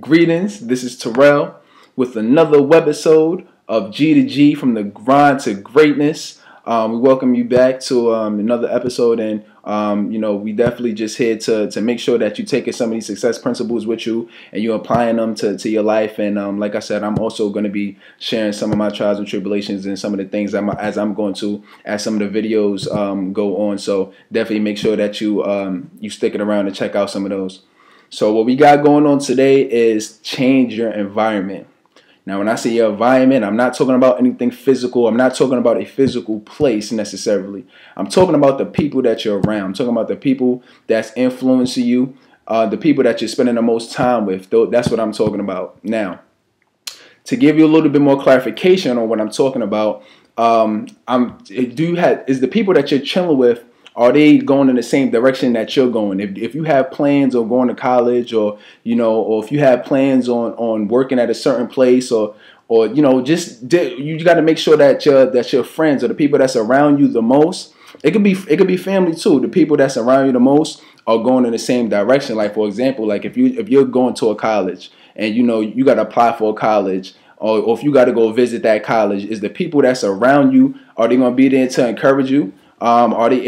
Greetings, this is Terrell with another webisode of G2G, from the grind to greatness. We welcome you back to another episode, and we definitely just here to make sure that you're taking some of these success principles with you and you're applying them to your life. And like I said, I'm also going to be sharing some of my trials and tribulations and some of the things as I'm going to, as some of the videos go on. So definitely make sure that you stick it around and check out some of those. So what we got going on today is change your environment. Now, when I say your environment, I'm not talking about anything physical. I'm not talking about a physical place necessarily. I'm talking about the people that you're around. I'm talking about the people that's influencing you, the people that you're spending the most time with. That's what I'm talking about. Now, to give you a little bit more clarification on what I'm talking about, is the people that you're chilling with, are they going in the same direction that you're going? If you have plans on going to college, or if you have plans on working at a certain place, or you got to make sure that your friends or the people that's around you the most. It could be family too. The people that's around you the most are going in the same direction. Like, for example, like if you're going to a college and you got to apply for a college, or if you got to go visit that college, is the people that's around you, are they going to be there to encourage you? Are they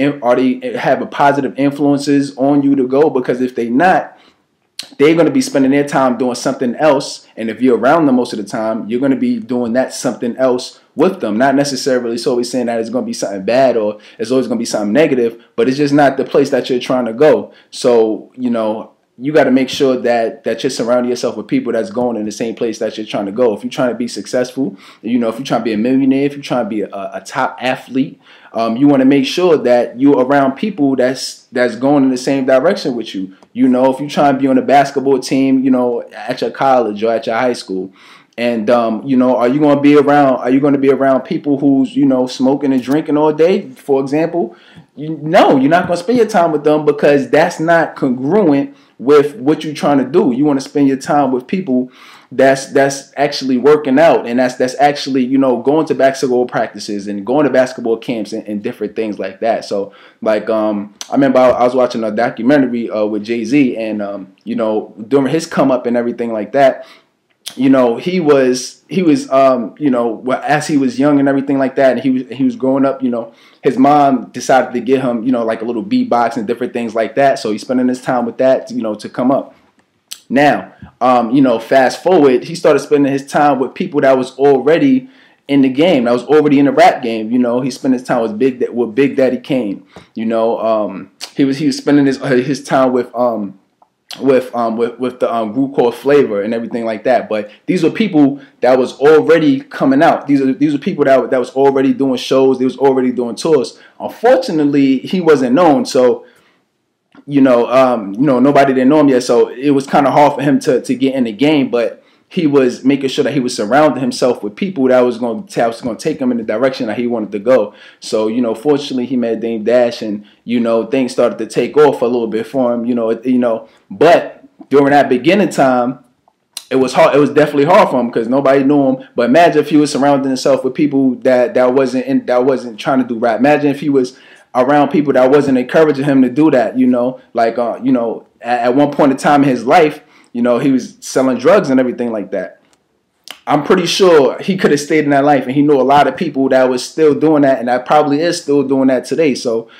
have a positive influences on you to go? Because if they not, they're going to be spending their time doing something else. And if you're around them most of the time, you're going to be doing that something else with them. Not necessarily so always saying that it's going to be something bad or it's always going to be something negative, but it's just not the place that you're trying to go. So, you got to make sure that you're surrounding yourself with people that's going in the same place that you're trying to go. If you're trying to be successful, if you're trying to be a millionaire, if you're trying to be a top athlete, you want to make sure that you're around people that's going in the same direction with you. If you're trying to be on a basketball team, at your college or at your high school, and are you going to be around people who's smoking and drinking all day, for example? No, you're not going to spend your time with them, because that's not congruent with what you're trying to do. You want to spend your time with people that's actually working out, and that's actually going to basketball practices and going to basketball camps and different things like that. So like I remember I was watching a documentary with Jay-Z, and during his come up and everything like that, he was as he was young and everything like that, and he was growing up, his mom decided to get him, like a little beatbox and different things like that. So he's spending his time with that, to come up. Now, fast forward, he started spending his time with people that was already in the game, that was already in the rap game. He spent his time with Big Daddy Kane. He was spending his time with the group called Flavor and everything like that. But these were people that was already coming out. These are people that was already doing shows. They was already doing tours. Unfortunately, he wasn't known, so nobody didn't know him yet. So it was kind of hard for him to get in the game. But he was making sure that he was surrounding himself with people that was going to take him in the direction that he wanted to go. So fortunately, he met Dame Dash, and things started to take off a little bit for him. But during that beginning time, it was hard. It was definitely hard for him because nobody knew him. But imagine if he was surrounding himself with people that wasn't trying to do rap. Imagine if he was around people that wasn't encouraging him to do that. At one point in time in his life, he was selling drugs and everything like that. I'm pretty sure he could have stayed in that life, and he knew a lot of people that was still doing that, and that probably is still doing that today. So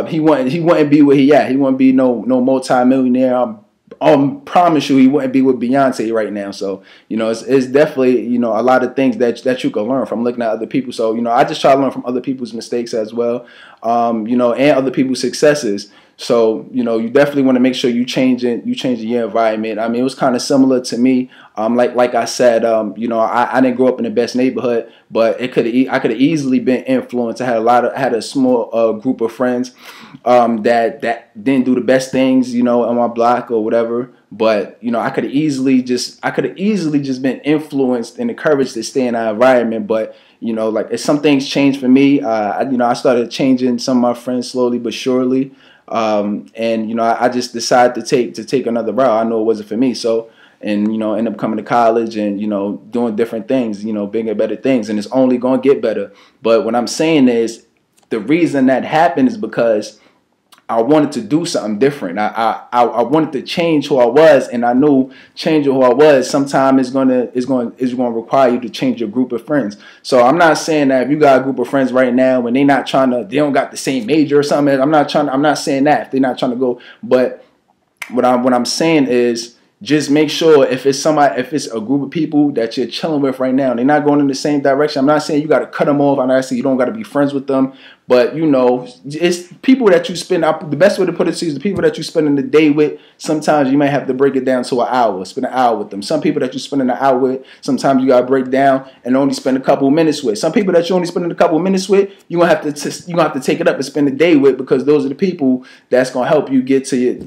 he wouldn't be where he at. He wouldn't be no multi-millionaire. I promise you, he wouldn't be with Beyonce right now. So it's definitely a lot of things that you can learn from looking at other people. So I just try to learn from other people's mistakes as well, and other people's successes. So you definitely want to make sure you changing your environment. I mean, it was kind of similar to me. Like I said, I didn't grow up in the best neighborhood, but I could have easily been influenced. I had a small group of friends that didn't do the best things, on my block or whatever. But I could have easily just been influenced and encouraged to stay in that environment. But like if some things changed for me, I started changing some of my friends slowly but surely. I just decided to take another route. I know it wasn't for me. So, and end up coming to college and doing different things, bigger, better things, and it's only going to get better. But what I'm saying is, the reason that happened is because I wanted to do something different. I wanted to change who I was, and I knew changing who I was sometimes is gonna require you to change your group of friends. So I'm not saying that if you got a group of friends right now and they don't got the same major or something. I'm not saying that if they're not trying to go. But what I'm saying is, just make sure if it's a group of people that you're chilling with right now, they're not going in the same direction. I'm not saying you got to cut them off. I'm not saying you don't got to be friends with them. But, you know, it's people that you spend, the best way to put it to you is the people that you spend in the day with. Sometimes you might have to break it down to an hour, spend an hour with them. Some people that you spend an hour with, sometimes you got to break down and only spend a couple of minutes with. Some people that you only spend a couple of minutes with, you're going to have to take it up and spend the day with, because those are the people that's going to help you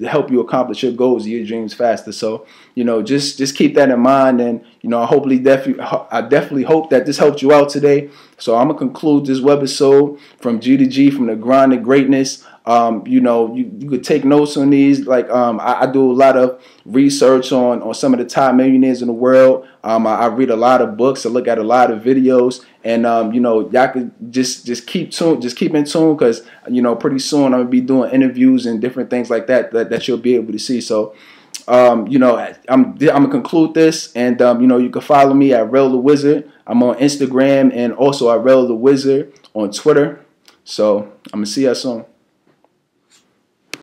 help you accomplish your goals, your dreams faster. So, you know, just keep that in mind. And, you know, I definitely hope that this helped you out today. So I'm going to conclude this webisode from G2G, from the grind to greatness. You know, you could take notes on these. Like, I do a lot of research on some of the top millionaires in the world. I read a lot of books. I look at a lot of videos. And, you know, y'all could just keep tuned, just keep in tune, because, you know, pretty soon I'm going to be doing interviews and different things like that you'll be able to see. So, you know, I'm gonna conclude this, and you know, you can follow me at Rel the Wizard. I'm on Instagram, and also at Rel the Wizard on Twitter. So I'm gonna see you soon.